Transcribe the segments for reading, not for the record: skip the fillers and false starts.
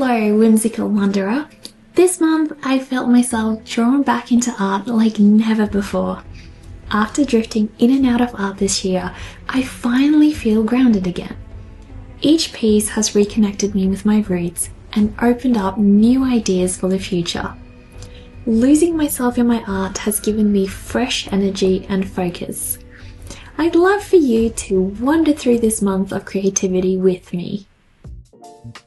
Hello, whimsical wanderer. This month I felt myself drawn back into art like never before. After drifting in and out of art this year, I finally feel grounded again. Each piece has reconnected me with my roots and opened up new ideas for the future. Losing myself in my art has given me fresh energy and focus. I'd love for you to wander through this month of creativity with me.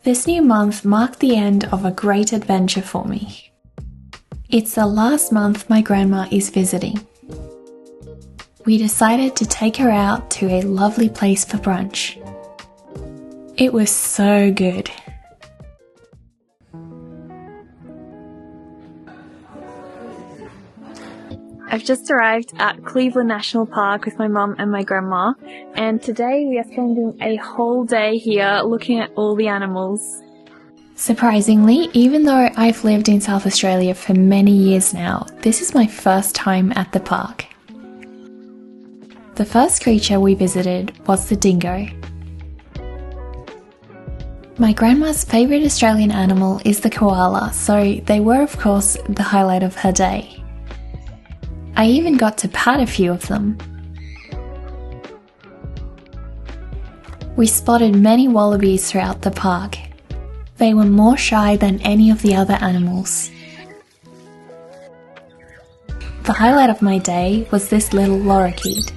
This new month marked the end of a great adventure for me. It's the last month my grandma is visiting. We decided to take her out to a lovely place for brunch. It was so good. I've just arrived at Cleveland National Park with my mum and my grandma, and today we are spending a whole day here looking at all the animals. Surprisingly, even though I've lived in South Australia for many years now, this is my first time at the park. The first creature we visited was the dingo. My grandma's favourite Australian animal is the koala, so they were of course the highlight of her day. I even got to pat a few of them. We spotted many wallabies throughout the park. They were more shy than any of the other animals. The highlight of my day was this little lorikeet.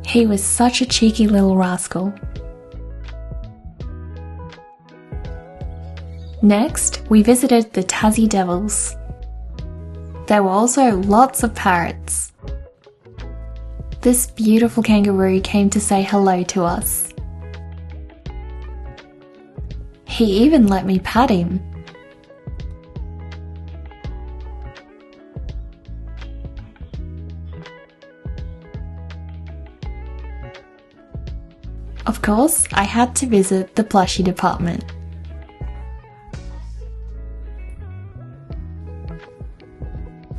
He was such a cheeky little rascal. Next, we visited the Tassie Devils. There were also lots of parrots. This beautiful kangaroo came to say hello to us. He even let me pat him. Of course, I had to visit the plushy department.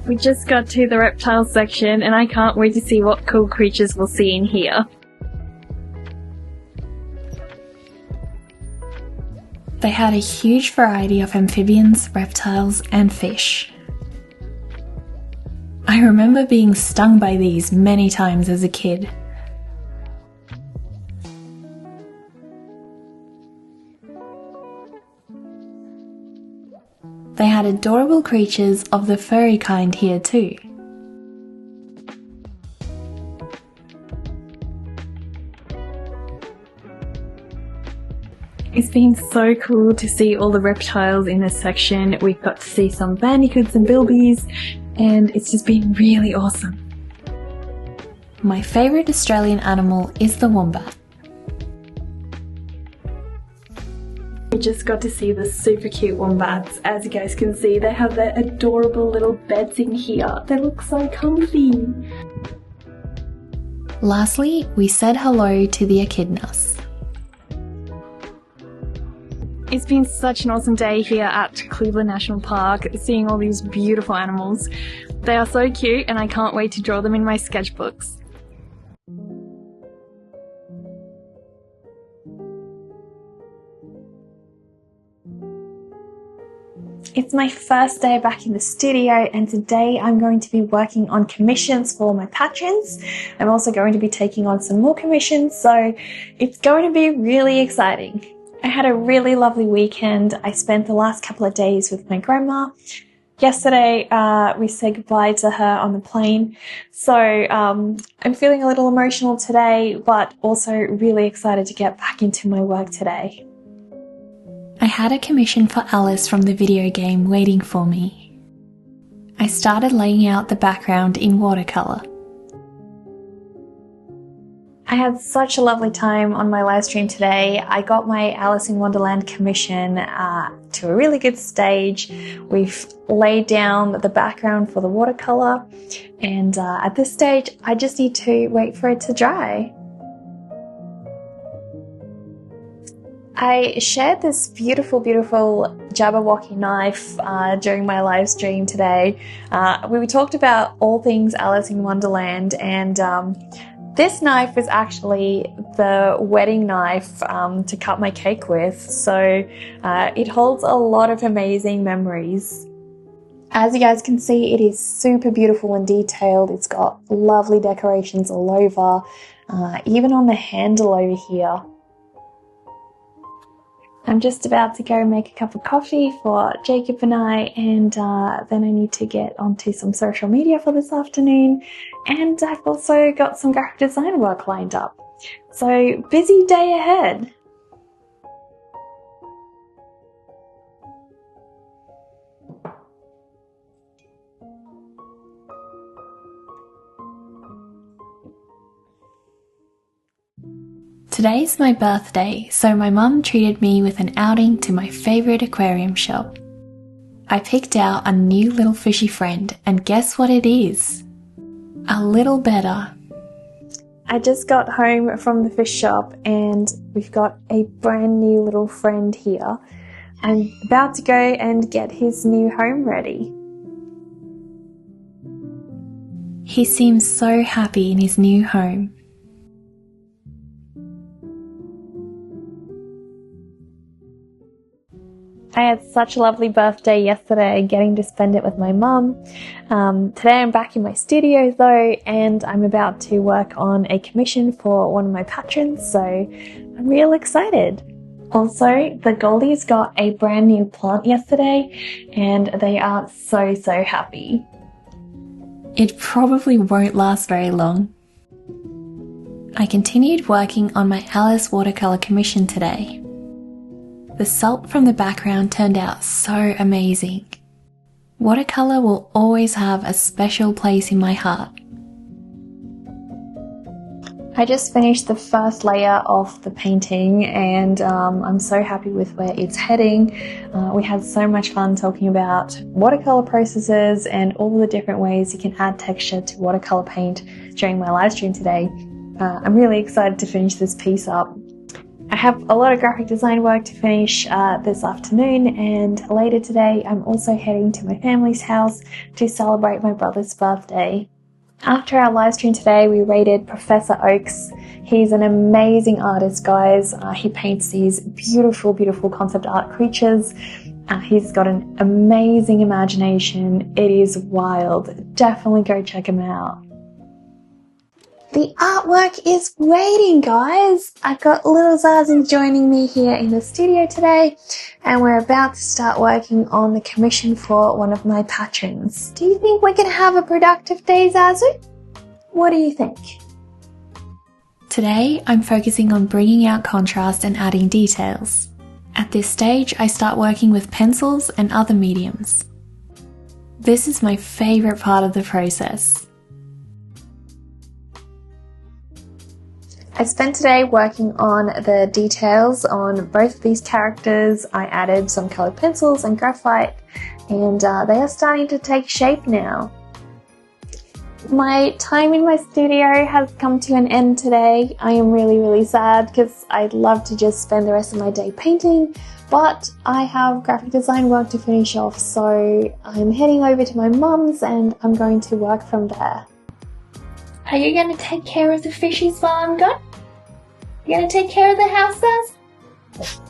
We just got to the reptile section and I can't wait to see what cool creatures we'll see in here. They had a huge variety of amphibians, reptiles and fish. I remember being stung by these many times as a kid. They had adorable creatures of the furry kind here too. It's been so cool to see all the reptiles in this section. We've got to see some bandicoots and bilbies, and it's just been really awesome. My favourite Australian animal is the wombat. We just got to see the super cute wombats. As you guys can see, they have their adorable little beds in here. They look so comfy. Lastly, we said hello to the echidnas. It's been such an awesome day here at Cleveland National Park, seeing all these beautiful animals. They are so cute and I can't wait to draw them in my sketchbooks. It's my first day back in the studio, and today I'm going to be working on commissions for my patrons. I'm also going to be taking on some more commissions, so it's going to be really exciting. I had a really lovely weekend. I spent the last couple of days with my grandma. Yesterday we said goodbye to her on the plane, so I'm feeling a little emotional today, but also really excited to get back into my work today. I had a commission for Alice from the video game waiting for me. I started laying out the background in watercolour. I had such a lovely time on my live stream today. I got my Alice in Wonderland commission to a really good stage. We've laid down the background for the watercolour, and at this stage I just need to wait for it to dry. I shared this beautiful Jabberwocky knife during my live stream today. We talked about all things Alice in Wonderland, and This knife is actually the wedding knife to cut my cake with, so it holds a lot of amazing memories. As you guys can see, it is super beautiful and detailed. It's got lovely decorations all over, even on the handle over here. I'm just about to go make a cup of coffee for Jacob and I, and then I need to get onto some social media for this afternoon, and I've also got some graphic design work lined up. So busy day ahead. Today's my birthday, so my mum treated me with an outing to my favourite aquarium shop. I picked out a new little fishy friend, and guess what it is? A little betta. I just got home from the fish shop and we've got a brand new little friend here. I'm about to go and get his new home ready. He seems so happy in his new home. I had such a lovely birthday yesterday, getting to spend it with my mum. Today I'm back in my studio though, and I'm about to work on a commission for one of my patrons, so I'm real excited. Also, the Goldies got a brand new plant yesterday, and they are so happy. It probably won't last very long. I continued working on my Alice watercolour commission today. The salt from the background turned out so amazing. Watercolour will always have a special place in my heart. I just finished the first layer of the painting and I'm so happy with where it's heading. We had so much fun talking about watercolour processes and all the different ways you can add texture to watercolour paint during my live stream today. I'm really excited to finish this piece up. I have a lot of graphic design work to finish this afternoon, and later today I'm also heading to my family's house to celebrate my brother's birthday. After our live stream today, we rated Professor Oaks. He's an amazing artist, guys. He paints these beautiful concept art creatures. He's got an amazing imagination. It is wild. Definitely go check him out. The artwork is waiting, guys. I've got little Zazie joining me here in the studio today, and we're about to start working on the commission for one of my patrons. Do you think we can have a productive day, Zazu? What do you think? Today, I'm focusing on bringing out contrast and adding details. At this stage, I start working with pencils and other mediums. This is my favourite part of the process. I spent today working on the details on both of these characters. I added some coloured pencils and graphite, and they are starting to take shape now. My time in my studio has come to an end today. I am really sad because I'd love to just spend the rest of my day painting, but I have graphic design work to finish off, so I'm heading over to my mum's and I'm going to work from there. Are you going to take care of the fishies while I'm gone? You going to take care of the house, Daz?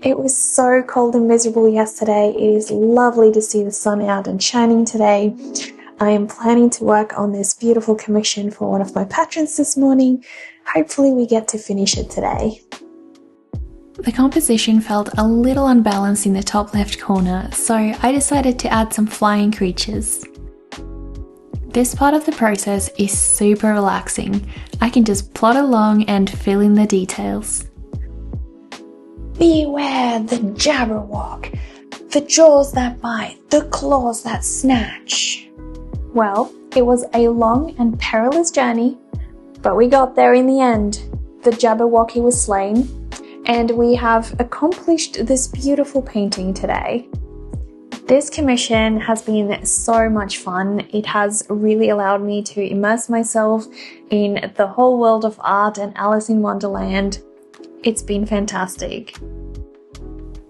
It was so cold and miserable yesterday. It is lovely to see the sun out and shining today. I am planning to work on this beautiful commission for one of my patrons this morning. Hopefully we get to finish it today. The composition felt a little unbalanced in the top left corner, so I decided to add some flying creatures. This part of the process is super relaxing. I can just plod along and fill in the details. Beware the Jabberwock, the jaws that bite, the claws that snatch. Well, it was a long and perilous journey, but we got there in the end. The Jabberwocky was slain, and we have accomplished this beautiful painting today. This commission has been so much fun. It has really allowed me to immerse myself in the whole world of art and Alice in Wonderland. It's been fantastic.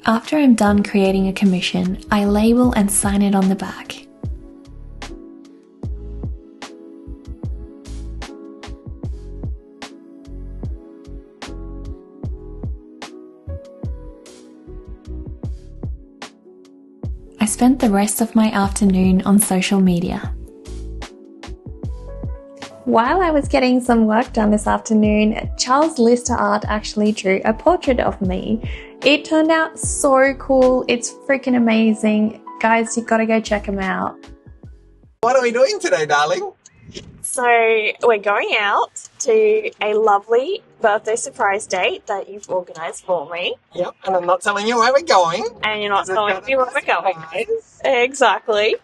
After I'm done creating a commission, I label and sign it on the back. I spent the rest of my afternoon on social media. While I was getting some work done this afternoon, Charles Lister Art actually drew a portrait of me. It turned out so cool. It's freaking amazing. Guys, you've got to go check him out. What are we doing today, darling? So we're going out to a lovely birthday surprise date that you've organised for me. Yep, and I'm not telling you where we're going. And you're not telling me where we're going. Exactly.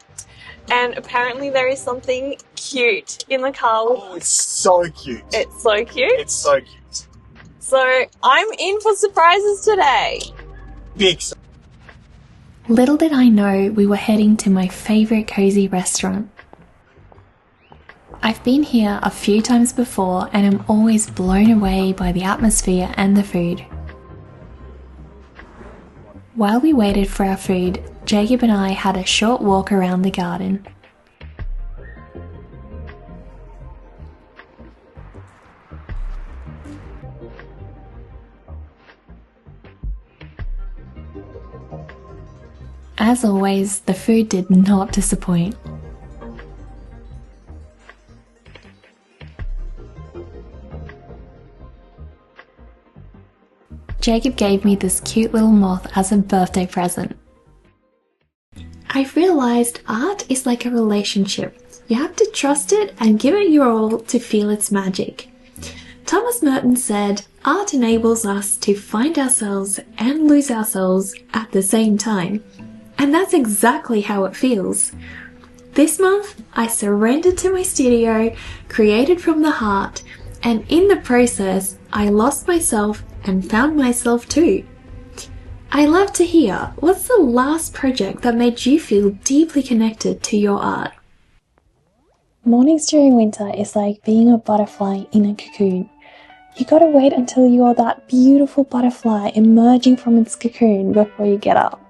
And apparently there is something cute in the car. Oh, it's so cute. It's so cute. It's so cute. So I'm in for surprises today. Big. Little did I know we were heading to my favourite cozy restaurant. I've been here a few times before and am always blown away by the atmosphere and the food. While we waited for our food, Jacob and I had a short walk around the garden. As always, the food did not disappoint. Jacob gave me this cute little moth as a birthday present. I've realised art is like a relationship. You have to trust it and give it your all to feel its magic. Thomas Merton said, art enables us to find ourselves and lose ourselves at the same time. And that's exactly how it feels. This month, I surrendered to my studio, created from the heart, and in the process, I lost myself and found myself too. I love to hear, what's the last project that made you feel deeply connected to your art? Mornings during winter is like being a butterfly in a cocoon. You gotta wait until you're that beautiful butterfly emerging from its cocoon before you get up.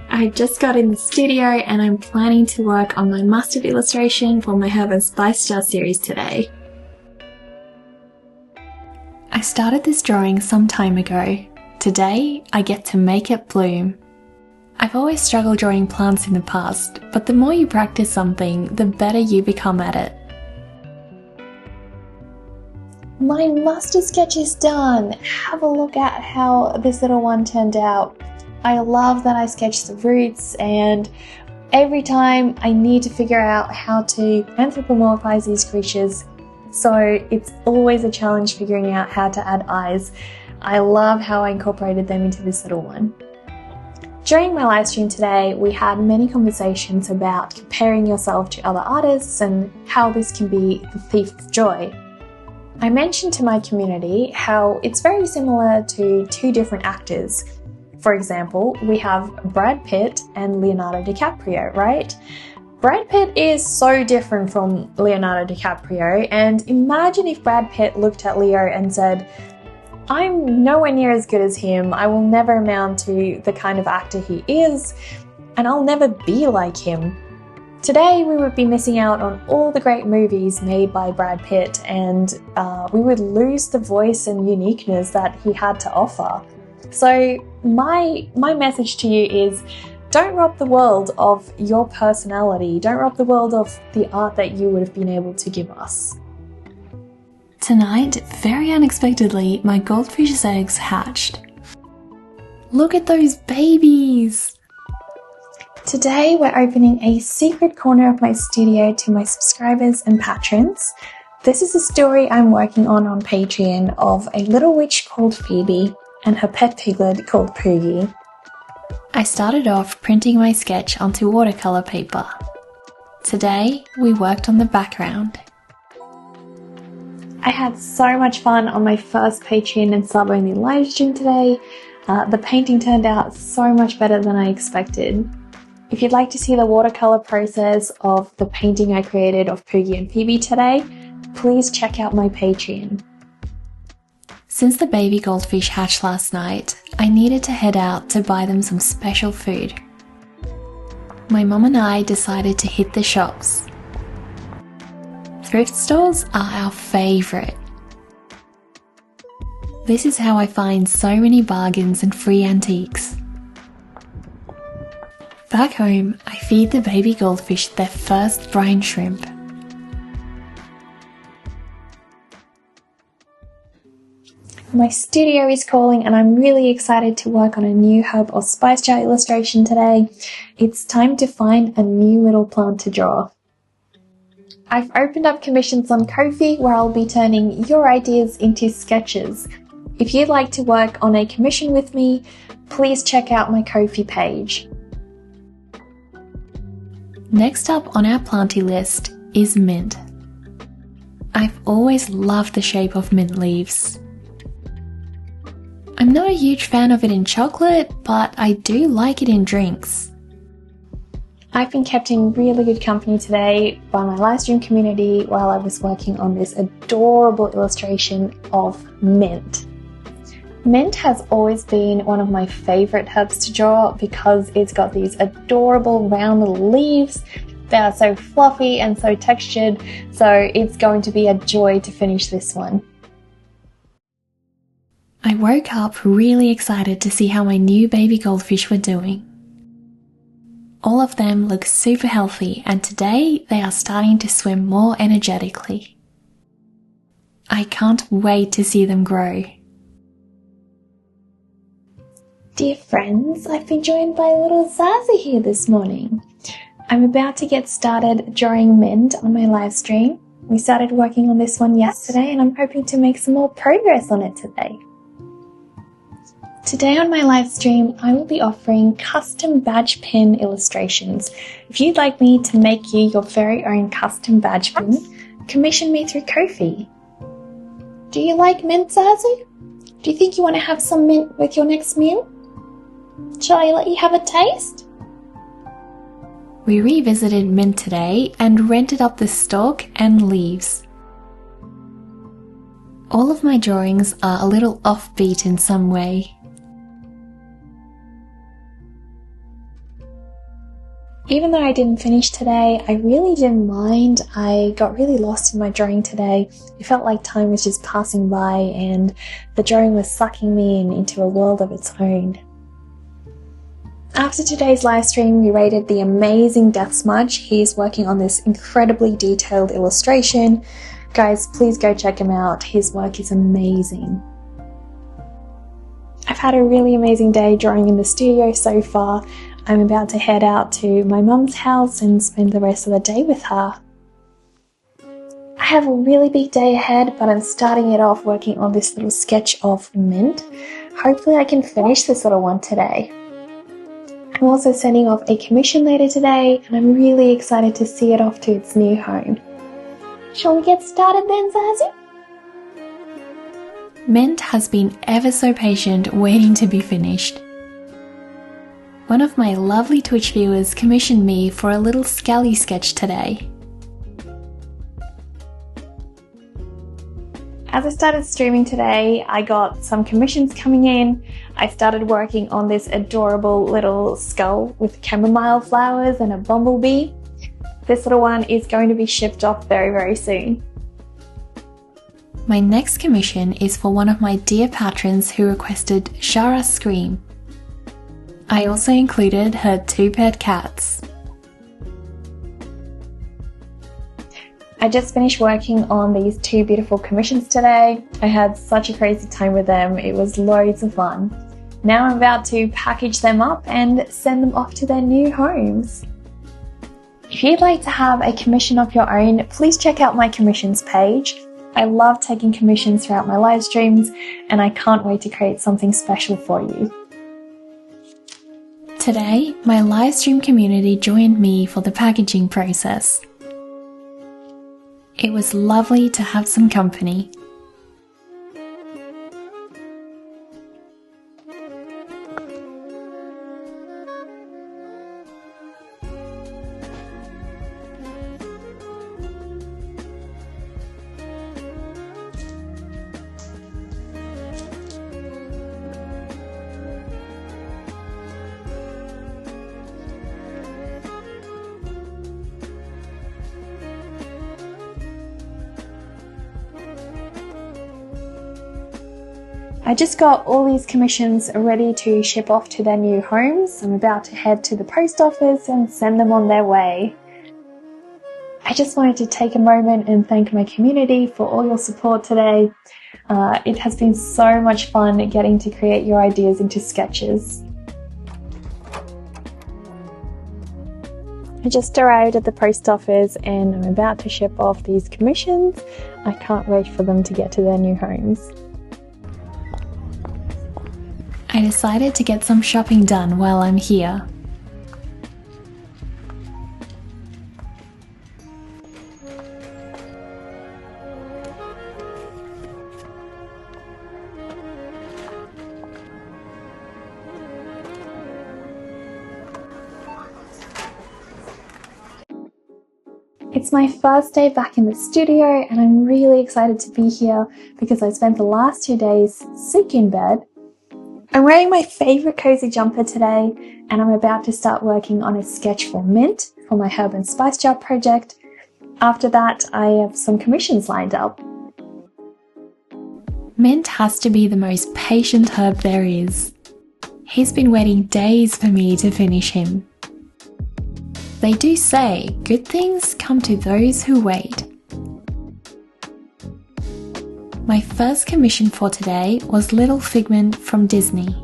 I just got in the studio and I'm planning to work on my mustard illustration for my Herb and Spice Jar series today. I started this drawing some time ago. Today, I get to make it bloom. I've always struggled drawing plants in the past, but the more you practice something, the better you become at it. My mustard sketch is done. Have a look at how this little one turned out. I love that I sketched the roots, and every time I need to figure out how to anthropomorphize these creatures, so it's always a challenge figuring out how to add eyes. I love how I incorporated them into this little one. During my live stream today, we had many conversations about comparing yourself to other artists and how this can be the thief of joy. I mentioned to my community how it's very similar to two different actors. For example, we have Brad Pitt and Leonardo DiCaprio, right? Brad Pitt is so different from Leonardo DiCaprio, and imagine if Brad Pitt looked at Leo and said, I'm nowhere near as good as him, I will never amount to the kind of actor he is, and I'll never be like him. Today we would be missing out on all the great movies made by Brad Pitt, and we would lose the voice and uniqueness that he had to offer. So my message to you is, don't rob the world of your personality. Don't rob the world of the art that you would have been able to give us. Tonight, very unexpectedly, my goldfish's eggs hatched. Look at those babies! Today we're opening a secret corner of my studio to my subscribers and patrons. This is a story I'm working on Patreon of a little witch called Phoebe and her pet piglet called Poogy. I started off printing my sketch onto watercolour paper. Today, we worked on the background. I had so much fun on my first Patreon and sub-only live stream today. The painting turned out so much better than I expected. If you'd like to see the watercolour process of the painting I created of Poogy and Phoebe today, please check out my Patreon. Since the baby goldfish hatched last night, I needed to head out to buy them some special food. My mum and I decided to hit the shops. Thrift stores are our favourite. This is how I find so many bargains and free antiques. Back home, I feed the baby goldfish their first brine shrimp. My studio is calling and I'm really excited to work on a new herb or spice jar illustration today. It's time to find a new little plant to draw. I've opened up commissions on Ko-fi where I'll be turning your ideas into sketches. If you'd like to work on a commission with me, please check out my Ko-fi page. Next up on our planty list is mint. I've always loved the shape of mint leaves. I'm not a huge fan of it in chocolate, but I do like it in drinks. I've been kept in really good company today by my livestream community while I was working on this adorable illustration of mint. Mint has always been one of my favourite herbs to draw because it's got these adorable round little leaves. They are so fluffy and so textured, so it's going to be a joy to finish this one. I woke up really excited to see how my new baby goldfish were doing. All of them look super healthy and today they are starting to swim more energetically. I can't wait to see them grow. Dear friends, I've been joined by little Zaza here this morning. I'm about to get started drawing mint on my live stream. We started working on this one yesterday and I'm hoping to make some more progress on it today. Today on my live stream, I will be offering custom badge pin illustrations. If you'd like me to make you your very own custom badge pin, commission me through Ko-fi. Do you like mint, Zazu? Do you think you want to have some mint with your next meal? Shall I let you have a taste? We revisited mint today and rented up the stalk and leaves. All of my drawings are a little offbeat in some way. Even though I didn't finish today, I really didn't mind. I got really lost in my drawing today. It felt like time was just passing by and the drawing was sucking me into a world of its own. After today's live stream, we rated the amazing Death Smudge. He's working on this incredibly detailed illustration. Guys, please go check him out. His work is amazing. I've had a really amazing day drawing in the studio so far. I'm about to head out to my mum's house and spend the rest of the day with her. I have a really big day ahead, but I'm starting it off working on this little sketch of mint. Hopefully I can finish this little one today. I'm also sending off a commission later today, and I'm really excited to see it off to its new home. Shall we get started then, Zazu? Mint has been ever so patient waiting to be finished. One of my lovely Twitch viewers commissioned me for a little scally sketch today. As I started streaming today, I got some commissions coming in. I started working on this adorable little skull with chamomile flowers and a bumblebee. This little one is going to be shipped off very, very soon. My next commission is for one of my dear patrons who requested Shara Scream. I also included her 2 pet cats. I just finished working on these 2 beautiful commissions today. I had such a crazy time with them. It was loads of fun. Now I'm about to package them up and send them off to their new homes. If you'd like to have a commission of your own, please check out my commissions page. I love taking commissions throughout my live streams and I can't wait to create something special for you. Today, my livestream community joined me for the packaging process. It was lovely to have some company. I just got all these commissions ready to ship off to their new homes. I'm about to head to the post office and send them on their way. I just wanted to take a moment and thank my community for all your support today. It has been so much fun getting to create your ideas into sketches. I just arrived at the post office and I'm about to ship off these commissions. I can't wait for them to get to their new homes. I decided to get some shopping done while I'm here. It's my first day back in the studio and I'm really excited to be here because I spent the last 2 days sick in bed. I'm wearing my favourite cozy jumper today and I'm about to start working on a sketch for Mint for my herb and spice jar project. After that, I have some commissions lined up. Mint has to be the most patient herb there is. He's been waiting days for me to finish him. They do say good things come to those who wait. My first commission for today was Little Figment from Disney.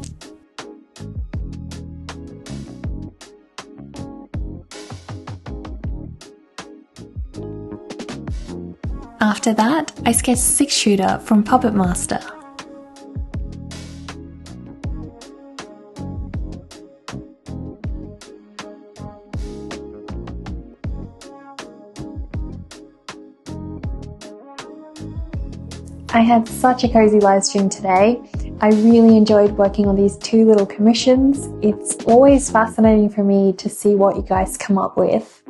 After that, I sketched Six Shooter from Puppet Master. I had such a cozy live stream today. I really enjoyed working on these 2 little commissions. It's always fascinating for me to see what you guys come up with.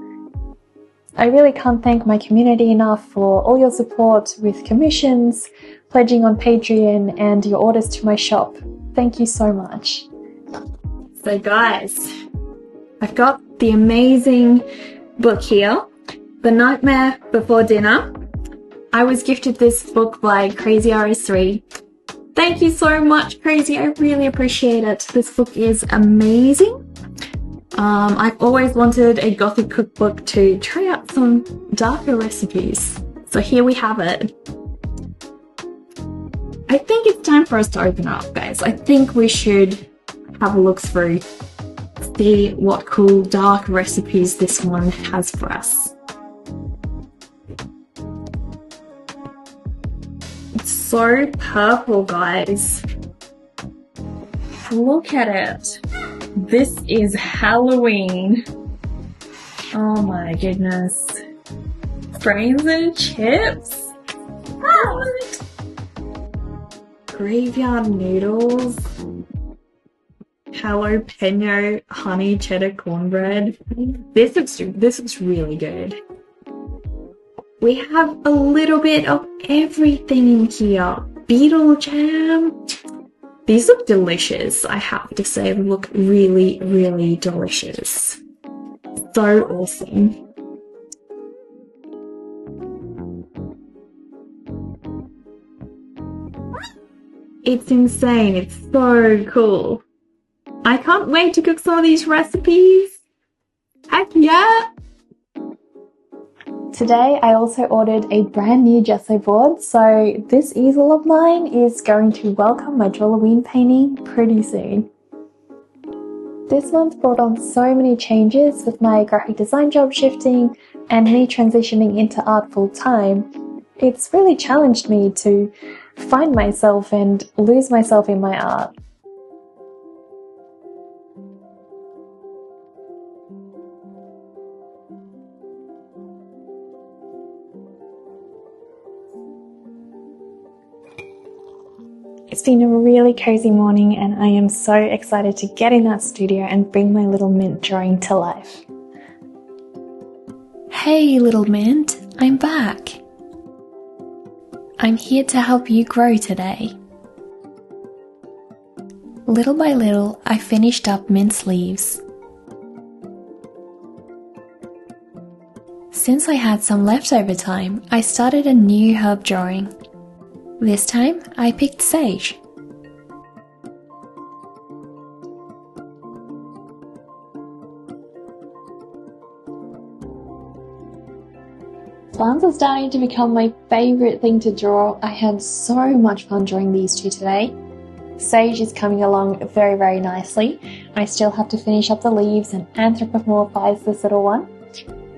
I really can't thank my community enough for all your support with commissions, pledging on Patreon, and your orders to my shop. Thank you so much. So guys, I've got the amazing book here, The Nightmare Before Dinner. I was gifted this book by Crazy RS3. Thank you so much, Crazy. I really appreciate it. This book is amazing. I've always wanted a gothic cookbook to try out some darker recipes. So here we have it. I think it's time for us to open up, guys. I think we should have a look through, see what cool dark recipes this one has for us. It's so purple, guys. Look at it. This is Halloween. Oh my goodness. Brains and chips? What? Graveyard noodles. Jalapeno honey cheddar cornbread. This looks really good. We have a little bit of everything in here. Beetle jam. These look delicious, I have to say. They look really, really delicious. So awesome. It's insane. It's so cool. I can't wait to cook some of these recipes. Heck yeah! Today I also ordered a brand new gesso board, so this easel of mine is going to welcome my Halloween painting pretty soon. This month brought on so many changes with my graphic design job shifting and me transitioning into art full time. It's really challenged me to find myself and lose myself in my art. It's been a really cozy morning and I am so excited to get in that studio and bring my little mint drawing to life. Hey little mint, I'm back. I'm here to help you grow today. Little by little, I finished up Mint's leaves. Since I had some leftover time, I started a new herb drawing. This time, I picked sage. plants are starting to become my favourite thing to draw. I had so much fun drawing these two today. Sage is coming along very, very nicely. I still have to finish up the leaves and anthropomorphize this little one.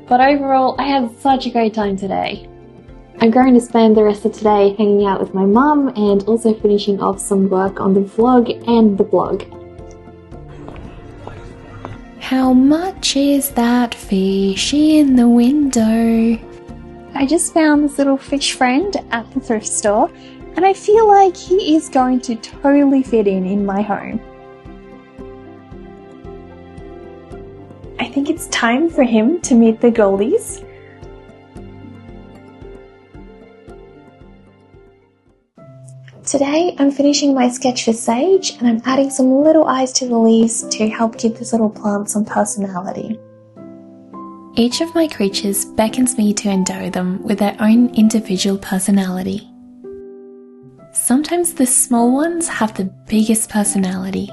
But overall, I had such a great time today. I'm going to spend the rest of today hanging out with my mum and also finishing off some work on the vlog and the blog. How much is that fish in the window? I just found this little fish friend at the thrift store and I feel like he is going to totally fit in my home. I think it's time for him to meet the goldies. Today I'm finishing my sketch for Sage and I'm adding some little eyes to the leaves to help give this little plant some personality. Each of my creatures beckons me to endow them with their own individual personality. Sometimes the small ones have the biggest personality.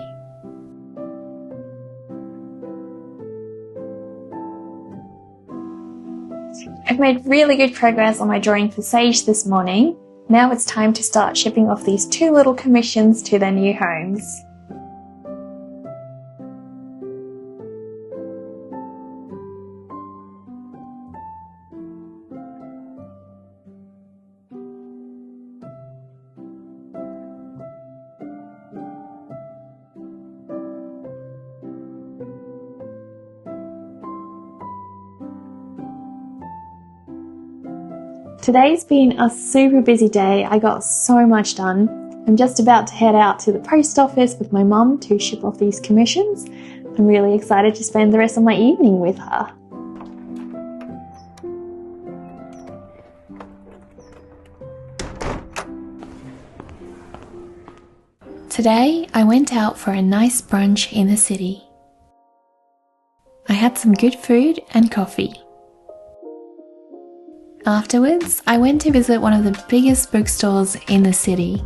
I've made really good progress on my drawing for Sage this morning. Now it's time to start shipping off these two little commissions to their new homes. Today's been a super busy day. I got so much done. I'm just about to head out to the post office with my mum to ship off these commissions. I'm really excited to spend the rest of my evening with her. Today I went out for a nice brunch in the city. I had some good food and coffee. Afterwards, I went to visit one of the biggest bookstores in the city.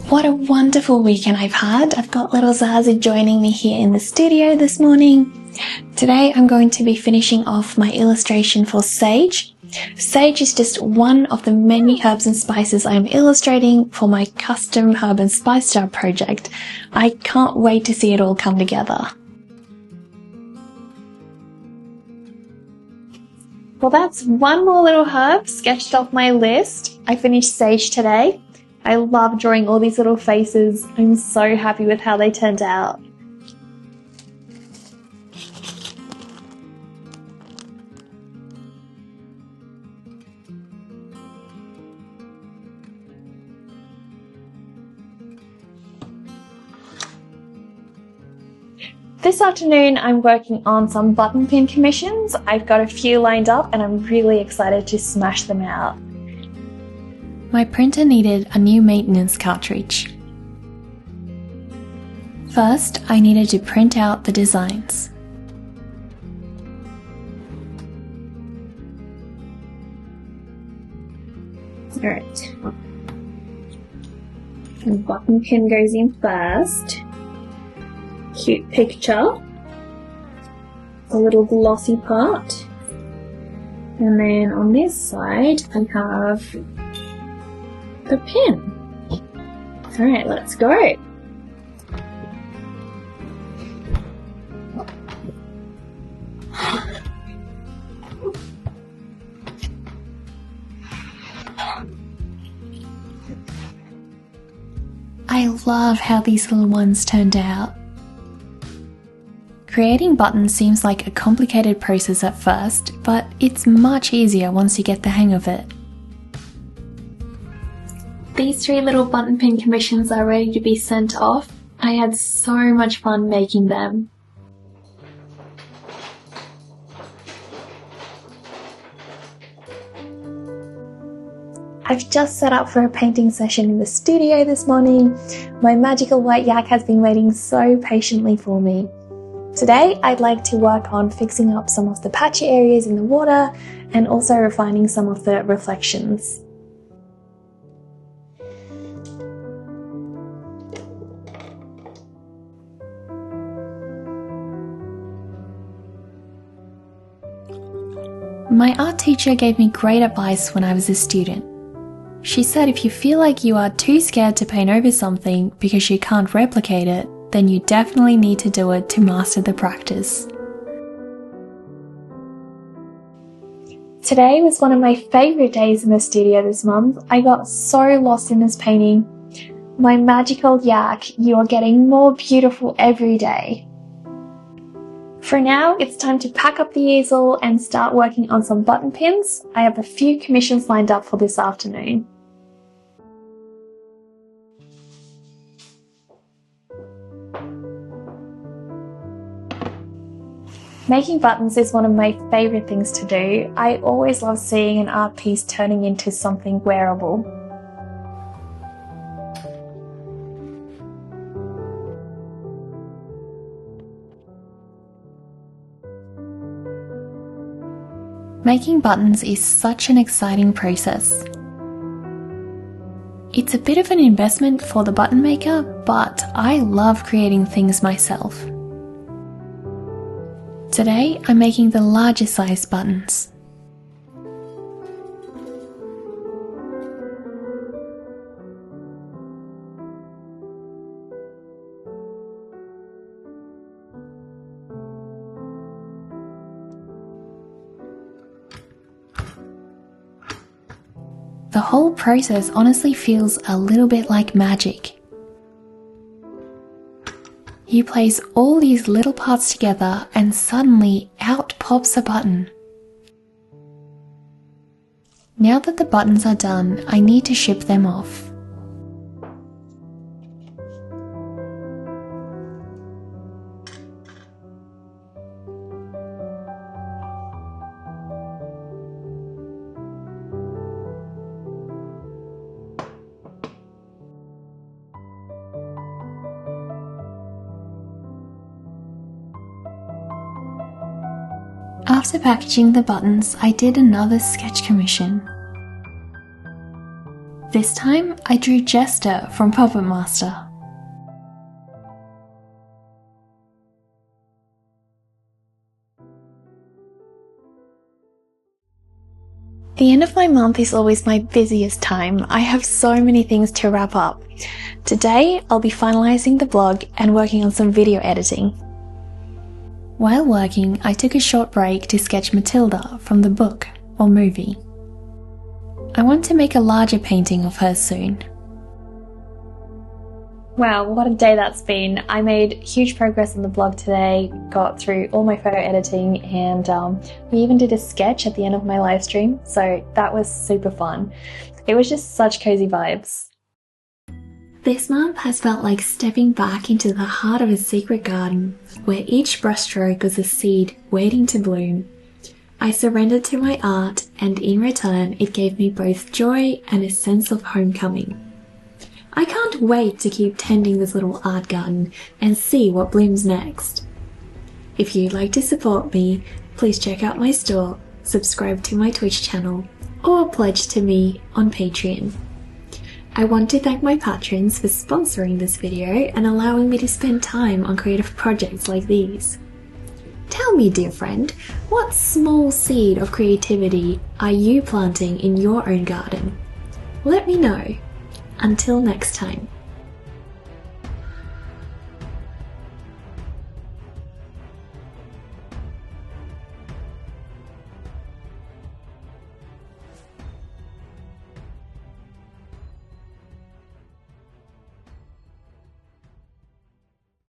What a wonderful weekend I've had. I've got little Zaza joining me here in the studio this morning. Today I'm going to be finishing off my illustration for Sage. Sage is just one of the many herbs and spices I am illustrating for my custom herb and spice jar project. I can't wait to see it all come together. Well, that's one more little herb sketched off my list. I finished Sage today. I love drawing all these little faces. I'm so happy with how they turned out. This afternoon I'm working on some button pin commissions. I've got a few lined up and I'm really excited to smash them out. My printer needed a new maintenance cartridge. First, I needed to print out the designs. Alright. The button pin goes in first. Cute picture, a little glossy part, and then on this side I have the pin. Alright, let's go. I love how these little ones turned out. Creating buttons seems like a complicated process at first, but it's much easier once you get the hang of it. These three little button pin commissions are ready to be sent off. I had so much fun making them. I've just set up for a painting session in the studio this morning. My magical white yak has been waiting so patiently for me. Today, I'd like to work on fixing up some of the patchy areas in the water and also refining some of the reflections. My art teacher gave me great advice when I was a student. She said if you feel like you are too scared to paint over something because you can't replicate it, then you definitely need to do it to master the practice. Today was one of my favourite days in the studio this month. I got so lost in this painting. My magical yak, you are getting more beautiful every day. For now, it's time to pack up the easel and start working on some button pins. I have a few commissions lined up for this afternoon. Making buttons is one of my favourite things to do. I always love seeing an art piece turning into something wearable. Making buttons is such an exciting process. It's a bit of an investment for the button maker, but I love creating things myself. Today, I'm making the larger size buttons. The whole process honestly feels a little bit like magic. You place all these little parts together and suddenly out pops a button. Now that the buttons are done, I need to ship them off. After packaging the buttons, I did another sketch commission. This time, I drew Jester from Puppet Master. The end of my month is always my busiest time. I have so many things to wrap up. Today, I'll be finalizing the blog and working on some video editing. While working, I took a short break to sketch Matilda from the book or movie. I want to make a larger painting of her soon. Wow, what a day that's been. I made huge progress on the blog today, got through all my photo editing, and we even did a sketch at the end of my live stream, so that was super fun. It was just such cozy vibes. This month has felt like stepping back into the heart of a secret garden, where each brushstroke was a seed waiting to bloom. I surrendered to my art, and in return it gave me both joy and a sense of homecoming. I can't wait to keep tending this little art garden and see what blooms next. If you'd like to support me, please check out my store, subscribe to my Twitch channel, or pledge to me on Patreon. I want to thank my patrons for sponsoring this video and allowing me to spend time on creative projects like these. Tell me, dear friend, what small seed of creativity are you planting in your own garden? Let me know. Until next time.